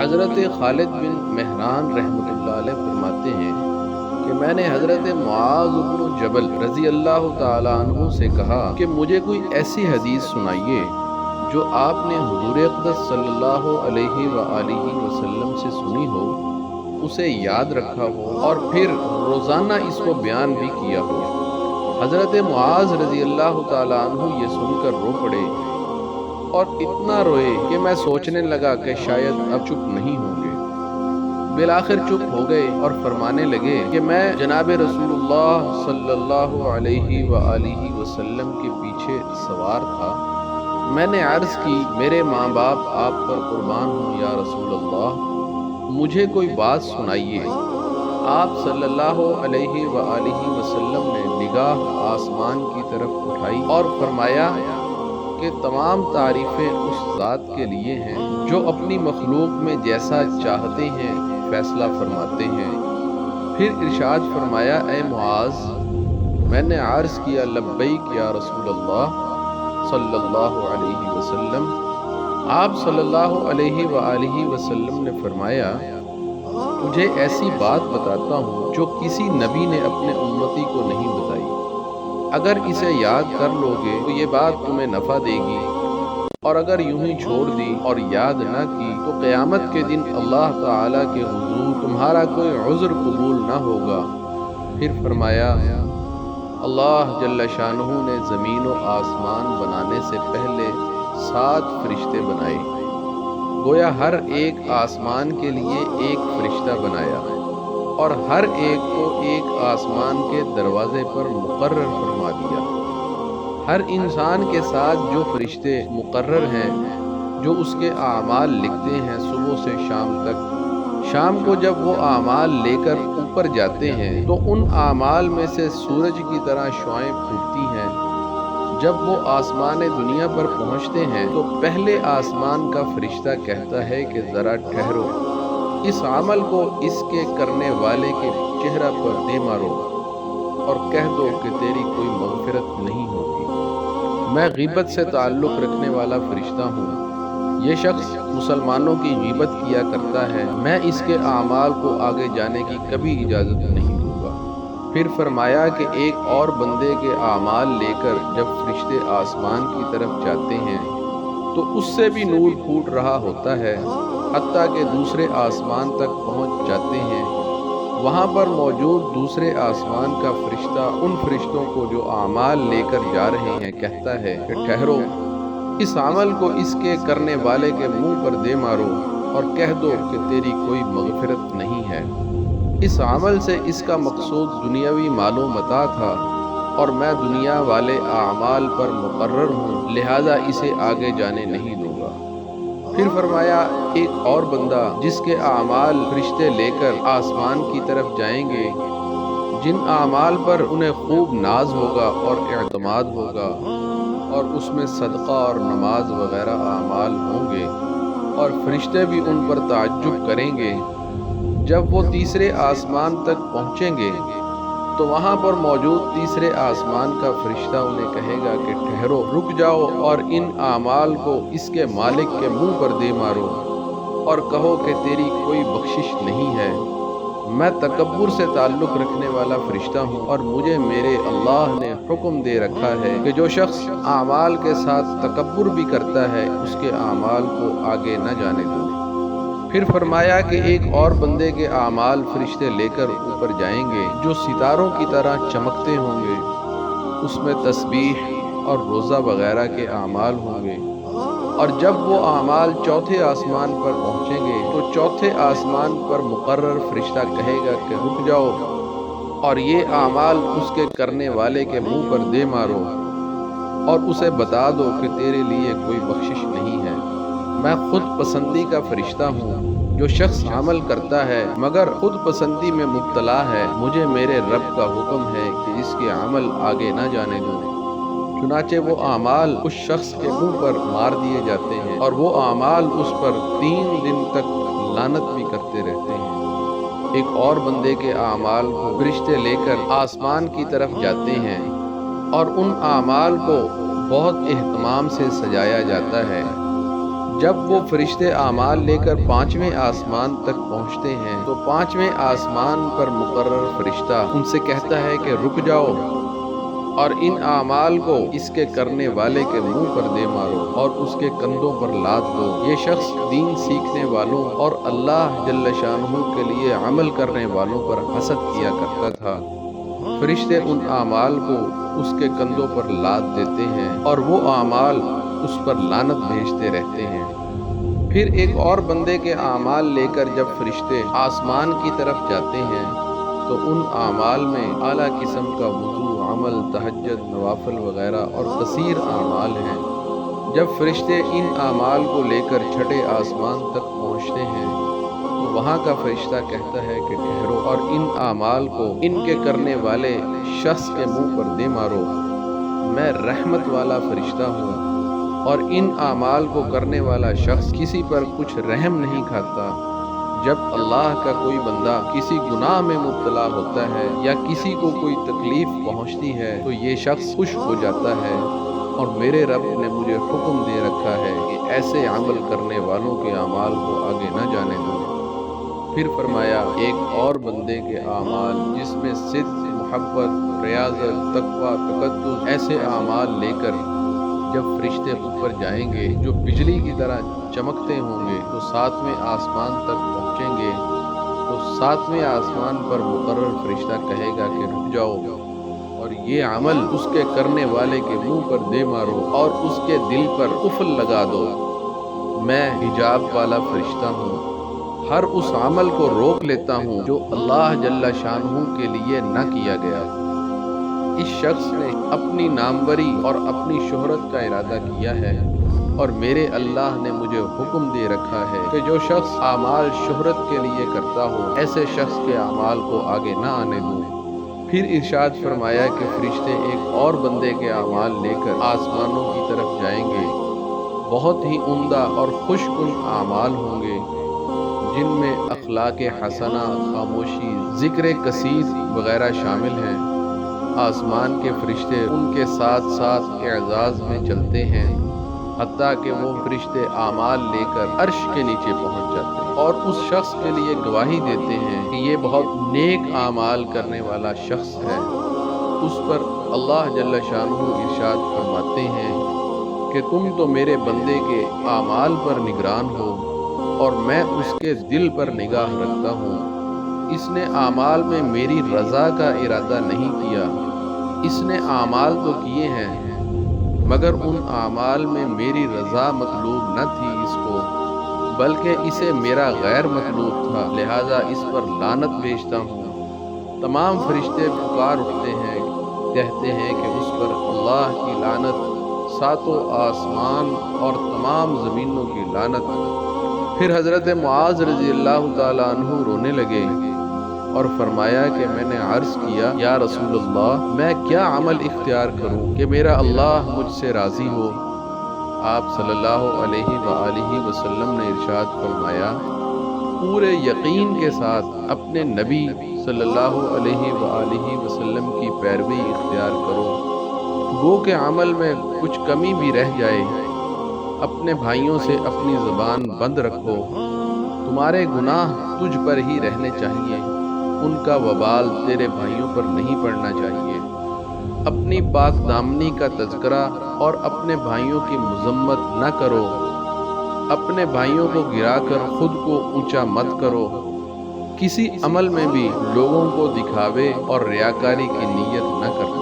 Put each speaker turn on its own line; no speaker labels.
حضرت خالد بن مہران رحمۃ اللہ علیہ فرماتے ہیں کہ میں نے حضرت معاذ بن جبل رضی اللہ تعالی عنہ سے کہا کہ مجھے کوئی ایسی حدیث سنائیے جو آپ نے حضور اقدس صلی اللہ علیہ وآلہ وسلم سے سنی ہو، اسے یاد رکھا ہو اور پھر روزانہ اس کو بیان بھی کیا ہو۔ حضرت معاذ رضی اللہ تعالی عنہ یہ سن کر رو پڑے اور اتنا روئے کہ میں سوچنے لگا کہ شاید اب چپ نہیں ہوں گے۔ بالآخر چپ ہو گئے اور فرمانے لگے کہ میں جناب رسول اللہ صلی اللہ علیہ وآلہ وسلم کے پیچھے سوار تھا۔ میں نے عرض کی میرے ماں باپ آپ پر قربان ہوں یا رسول اللہ، مجھے کوئی بات سنائیے۔ آپ صلی اللہ علیہ وآلہ وسلم نے نگاہ آسمان کی طرف اٹھائی اور فرمایا کہ تمام تعریفیں اس ذات کے لیے ہیں جو اپنی مخلوق میں جیسا چاہتے ہیں فیصلہ فرماتے ہیں۔ پھر ارشاد فرمایا اے معاذ، میں نے عرض کیا لبیک یا رسول اللہ صلی اللہ علیہ وسلم۔ آپ صلی اللہ علیہ وآلہ وسلم نے فرمایا تجھے ایسی بات بتاتا ہوں جو کسی نبی نے اپنے امتی کو نہیں بتائی، اگر اسے یاد کر لو گے تو یہ بات تمہیں نفع دے گی، اور اگر یوں ہی چھوڑ دی اور یاد نہ کی تو قیامت کے دن اللہ تعالیٰ کے حضور تمہارا کوئی عذر قبول نہ ہوگا۔ پھر فرمایا اللہ جل شانہ نے زمین و آسمان بنانے سے پہلے 7 فرشتے بنائے، گویا ہر ایک آسمان کے لیے ایک فرشتہ بنایا اور ہر ایک کو ایک آسمان کے دروازے پر مقرر فرما دیا۔ ہر انسان کے ساتھ جو فرشتے مقرر ہیں جو اس کے اعمال لکھتے ہیں صبح سے شام تک، شام کو جب وہ اعمال لے کر اوپر جاتے ہیں تو ان اعمال میں سے سورج کی طرح شعائیں پھوٹتی ہیں۔ جب وہ آسمان دنیا پر پہنچتے ہیں تو پہلے آسمان کا فرشتہ کہتا ہے کہ ذرا ٹھہرو، اس عمل کو اس کے کرنے والے کے چہرہ پر دے مارو اور کہہ دو کہ تیری کوئی مغفرت نہیں ہوگی۔ میں غیبت سے تعلق رکھنے والا فرشتہ ہوں، یہ شخص مسلمانوں کی غیبت کیا کرتا ہے، میں اس کے اعمال کو آگے جانے کی کبھی اجازت نہیں دوں گا۔ پھر فرمایا کہ ایک اور بندے کے اعمال لے کر جب فرشتے آسمان کی طرف جاتے ہیں تو اس سے بھی نور پھوٹ رہا ہوتا ہے، حتیٰ کہ دوسرے آسمان تک پہنچ جاتے ہیں۔ وہاں پر موجود دوسرے آسمان کا فرشتہ ان فرشتوں کو جو اعمال لے کر جا رہے ہیں کہتا ہے کہ ٹھہرو، اس عمل کو اس کے کرنے والے کے منہ پر دے مارو اور کہہ دو کہ تیری کوئی مغفرت نہیں ہے۔ اس عمل سے اس کا مقصود دنیاوی مال و متاع تھا اور میں دنیا والے اعمال پر مقرر ہوں، لہذا اسے آگے جانے نہیں دوں گا۔ پھر فرمایا ایک اور بندہ جس کے اعمال فرشتے لے کر آسمان کی طرف جائیں گے، جن اعمال پر انہیں خوب ناز ہوگا اور اعتماد ہوگا اور اس میں صدقہ اور نماز وغیرہ اعمال ہوں گے، اور فرشتے بھی ان پر تعجب کریں گے۔ جب وہ تیسرے آسمان تک پہنچیں گے تو وہاں پر موجود تیسرے آسمان کا فرشتہ انہیں کہے گا کہ ٹھہرو، رک جاؤ اور ان اعمال کو اس کے مالک کے منہ پر دے مارو اور کہو کہ تیری کوئی بخشش نہیں ہے۔ میں تکبر سے تعلق رکھنے والا فرشتہ ہوں اور مجھے میرے اللہ نے حکم دے رکھا ہے کہ جو شخص اعمال کے ساتھ تکبر بھی کرتا ہے اس کے اعمال کو آگے نہ جانے دوں۔ پھر فرمایا کہ ایک اور بندے کے اعمال فرشتے لے کر اوپر جائیں گے جو ستاروں کی طرح چمکتے ہوں گے، اس میں تسبیح اور روزہ وغیرہ کے اعمال ہوں گے، اور جب وہ اعمال چوتھے آسمان پر پہنچیں گے تو چوتھے آسمان پر مقرر فرشتہ کہے گا کہ رک جاؤ اور یہ اعمال اس کے کرنے والے کے منہ پر دے مارو اور اسے بتا دو کہ تیرے لیے کوئی بخشش نہیں ہے۔ میں خود پسندی کا فرشتہ ہوں، جو شخص عمل کرتا ہے مگر خود پسندی میں مبتلا ہے، مجھے میرے رب کا حکم ہے کہ اس کے عمل آگے نہ جانے دوں۔ چنانچہ وہ اعمال اس شخص کے منہ پر مار دیے جاتے ہیں اور وہ اعمال اس پر 3 دن تک لعنت بھی کرتے رہتے ہیں۔ ایک اور بندے کے اعمال کو فرشتے لے کر آسمان کی طرف جاتے ہیں اور ان اعمال کو بہت اہتمام سے سجایا جاتا ہے، جب وہ فرشتے اعمال لے کر 5ویں آسمان تک پہنچتے ہیں تو 5ویں آسمان پر مقرر فرشتہ ان سے کہتا ہے کہ رک جاؤ اور ان اعمال کو اس کے کرنے والے کے منہ پر دے مارو اور اس کے کندھوں پر لاد دو۔ یہ شخص دین سیکھنے والوں اور اللہ جل شانہ کے لیے عمل کرنے والوں پر حسد کیا کرتا تھا۔ فرشتے ان اعمال کو اس کے کندھوں پر لاد دیتے ہیں اور وہ اعمال اس پر لعنت بھیجتے رہتے ہیں۔ پھر ایک اور بندے کے اعمال لے کر جب فرشتے آسمان کی طرف جاتے ہیں تو ان اعمال میں اعلیٰ قسم کا وضو، عمل، تہجد، نوافل وغیرہ اور کثیر اعمال ہیں۔ جب فرشتے ان اعمال کو لے کر 6 آسمان تک پہنچتے ہیں تو وہاں کا فرشتہ کہتا ہے کہ ٹھہرو اور ان اعمال کو ان کے کرنے والے شخص کے منہ پر دے مارو۔ میں رحمت والا فرشتہ ہوں اور ان اعمال کو کرنے والا شخص کسی پر کچھ رحم نہیں کھاتا۔ جب اللہ کا کوئی بندہ کسی گناہ میں مبتلا ہوتا ہے یا کسی کو کوئی تکلیف پہنچتی ہے تو یہ شخص خوش ہو جاتا ہے اور میرے رب نے مجھے حکم دے رکھا ہے کہ ایسے عمل کرنے والوں کے اعمال کو آگے نہ جانے دو۔ پھر فرمایا ایک اور بندے کے اعمال جس میں صدق، محبت، ریاضت، تقویٰ، تقدس ایسے اعمال لے کر جب فرشتے اوپر جائیں گے جو بجلی کی طرح چمکتے ہوں گے تو 7ویں آسمان تک پہنچیں گے تو 7ویں آسمان پر مقرر فرشتہ کہے گا کہ رک جاؤ اور یہ عمل اس کے کرنے والے کے منہ پر دے مارو اور اس کے دل پر قفل لگا دو۔ میں حجاب والا فرشتہ ہوں، ہر اس عمل کو روک لیتا ہوں جو اللہ جل شانہ کے لیے نہ کیا گیا۔ اس شخص نے اپنی ناموری اور اپنی شہرت کا ارادہ کیا ہے اور میرے اللہ نے مجھے حکم دے رکھا ہے کہ جو شخص اعمال شہرت کے لیے کرتا ہو ایسے شخص کے اعمال کو آگے نہ آنے دوں۔ پھر ارشاد فرمایا کہ فرشتے ایک اور بندے کے اعمال لے کر آسمانوں کی طرف جائیں گے۔ بہت ہی عمدہ اور خوش کن اعمال ہوں گے جن میں اخلاق حسنہ، خاموشی، ذکر کثیر وغیرہ شامل ہیں۔ آسمان کے فرشتے ان کے ساتھ ساتھ اعزاز میں چلتے ہیں حتیٰ کہ وہ فرشتے اعمال لے کر عرش کے نیچے پہنچ جاتے ہیں اور اس شخص کے لیے گواہی دیتے ہیں کہ یہ بہت نیک اعمال کرنے والا شخص ہے۔ اس پر اللہ جل شانہ ارشاد فرماتے ہیں کہ تم تو میرے بندے کے اعمال پر نگران ہو اور میں اس کے دل پر نگاہ رکھتا ہوں۔ اس نے اعمال میں میری رضا کا ارادہ نہیں کیا، اس نے اعمال تو کیے ہیں مگر ان اعمال میں میری رضا مطلوب نہ تھی اس کو، بلکہ اسے میرا غیر مطلوب تھا، لہذا اس پر لعنت بھیجتا ہوں۔ تمام فرشتے پکار اٹھتے ہیں، کہتے ہیں کہ اس پر اللہ کی لعنت، 7 آسمان اور تمام زمینوں کی لعنت۔ پھر حضرت معاذ رضی اللہ تعالیٰ عنہ رونے لگے اور فرمایا کہ میں نے عرض کیا یا رسول اللہ میں کیا عمل اختیار کروں کہ میرا اللہ مجھ سے راضی ہو؟ آپ صلی اللہ علیہ وآلہ وسلم نے ارشاد فرمایا پورے یقین کے ساتھ اپنے نبی صلی اللہ علیہ وآلہ وسلم کی پیروی اختیار کرو، گو کہ عمل میں کچھ کمی بھی رہ جائے، اپنے بھائیوں سے اپنی زبان بند رکھو، تمہارے گناہ تجھ پر ہی رہنے چاہیے، ان کا وبال تیرے بھائیوں پر نہیں پڑنا چاہیے۔ اپنی پاک دامنی کا تذکرہ اور اپنے بھائیوں کی مذمت نہ کرو، اپنے بھائیوں کو گرا کر خود کو اونچا مت کرو، کسی عمل میں بھی لوگوں کو دکھاوے اور ریاکاری کی نیت نہ کرو۔